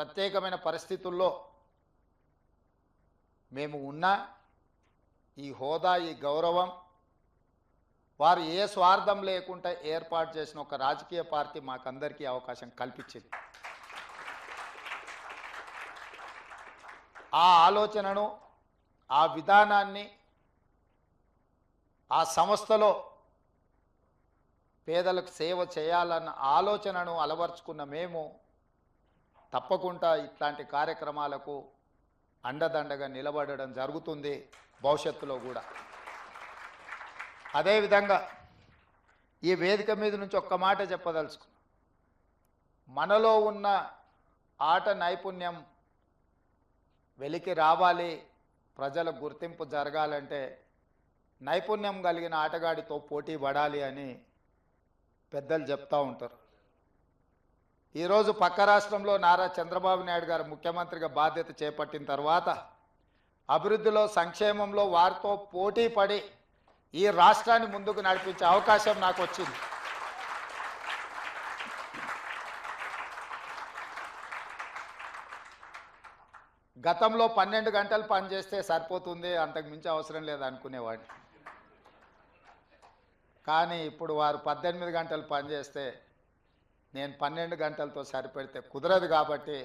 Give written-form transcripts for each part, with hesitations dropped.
ప్రత్యేకమైన పరిస్థితుల్లో మేము ఉన్నా ఈ హోదా ఈ గౌరవం వారు ఏ స్వార్థం లేకుండా ఏర్పాటు చేసిన ఒక రాజకీయ పార్టీ మాకందరికీ అవకాశం కల్పించింది. ఆ ఆలోచనను ఆ విధానాన్ని ఆ సంస్థలో పేదలకు సేవ చేయాలన్న ఆలోచనను అలవర్చుకున్న మేము తప్పకుండా ఇట్లాంటి కార్యక్రమాలకు అండదండగా నిలబడడం జరుగుతుంది భవిష్యత్తులో కూడా. అదేవిధంగా ఈ వేదిక మీద నుంచి ఒక్క మాట చెప్పదలుచుకున్నాం. మనలో ఉన్న ఆట నైపుణ్యం వెలికి రావాలి, ప్రజల గుర్తింపు జరగాలంటే నైపుణ్యం కలిగిన ఆటగాడితో పోటీ పడాలి అని పెద్దలు చెప్తూ ఉంటారు. ఈరోజు పక్క రాష్ట్రంలో నారా చంద్రబాబు నాయుడు గారు ముఖ్యమంత్రిగా బాధ్యత చేపట్టిన తర్వాత అభివృద్ధిలో సంక్షేమంలో వారితో పోటీ పడి ఈ రాష్ట్రాన్ని ముందుకు నడిపించే అవకాశం నాకు వచ్చింది. గతంలో 12 గంటలు పనిచేస్తే సరిపోతుంది, అంతకు మించి అవసరం లేదు అనుకునేవాడిని. కానీ ఇప్పుడు వారు 18 గంటలు పనిచేస్తే నేను 12 గంటలతో సరిపెడితే కుదరదు. కాబట్టి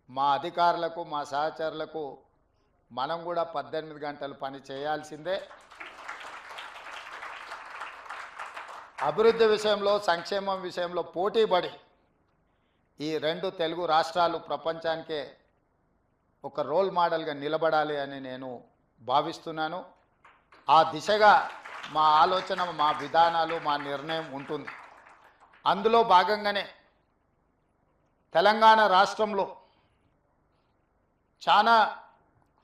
మా అధికారులకు మా సహచరులకు మనం కూడా 18 గంటలు పని చేయాల్సిందే. అభివృద్ధి విషయంలో సంక్షేమం విషయంలో పోటీపడి ఈ 2 తెలుగు రాష్ట్రాలు ప్రపంచానికే ఒక రోల్ మోడల్గా నిలబడాలి అని నేను భావిస్తున్నాను. ఆ దిశగా మా ఆలోచన మా విధానాలు మా నిర్ణయం ఉంటుంది. అందులో భాగంగానే తెలంగాణ రాష్ట్రంలో చాలా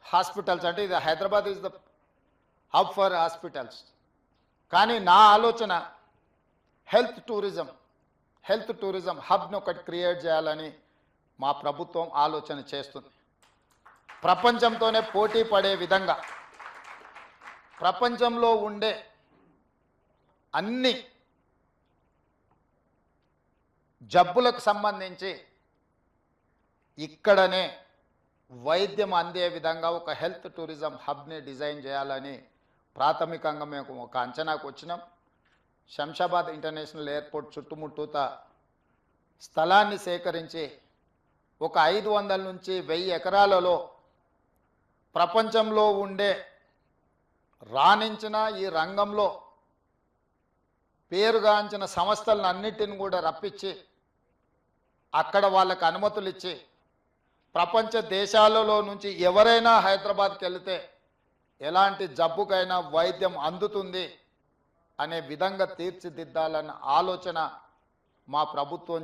హాస్పిటల్స్, అంటే ఇది Hyderabad is the hub for hospitals, కానీ నా ఆలోచన హెల్త్ టూరిజం హబ్ను ఒకటి క్రియేట్ చేయాలని మా ప్రభుత్వం ఆలోచన చేస్తుంది. ప్రపంచంతోనే పోటీ పడే విధంగా ప్రపంచంలో ఉండే అన్ని జబ్బులకు సంబంధించి ఇక్కడనే వైద్యం అందే విధంగా ఒక హెల్త్ టూరిజం హబ్ని డిజైన్ చేయాలని ప్రాథమికంగా మేము ఒక అంచనాకు వచ్చినాం. శంషాబాద్ ఇంటర్నేషనల్ ఎయిర్పోర్ట్ చుట్టుముట్టూత స్థలాన్ని సేకరించి ఒక 500 నుంచి 1000 ఎకరాలలో ప్రపంచంలో ఉండే రాణించిన ఈ రంగంలో పేరుగాంచిన సంస్థలను అన్నిటిని కూడా రప్పించి అక్కడ వాళ్ళకు అనుమతులు ఇచ్చి ప్రపంచ దేశాలలో నుంచి ఎవరైనా హైదరాబాద్కి వెళితే ఎలాంటి జబ్బుకైనా వైద్యం అందుతుంది అనే విధంగా తీర్చిదిద్దాలన్న ఆలోచన మా ప్రభుత్వం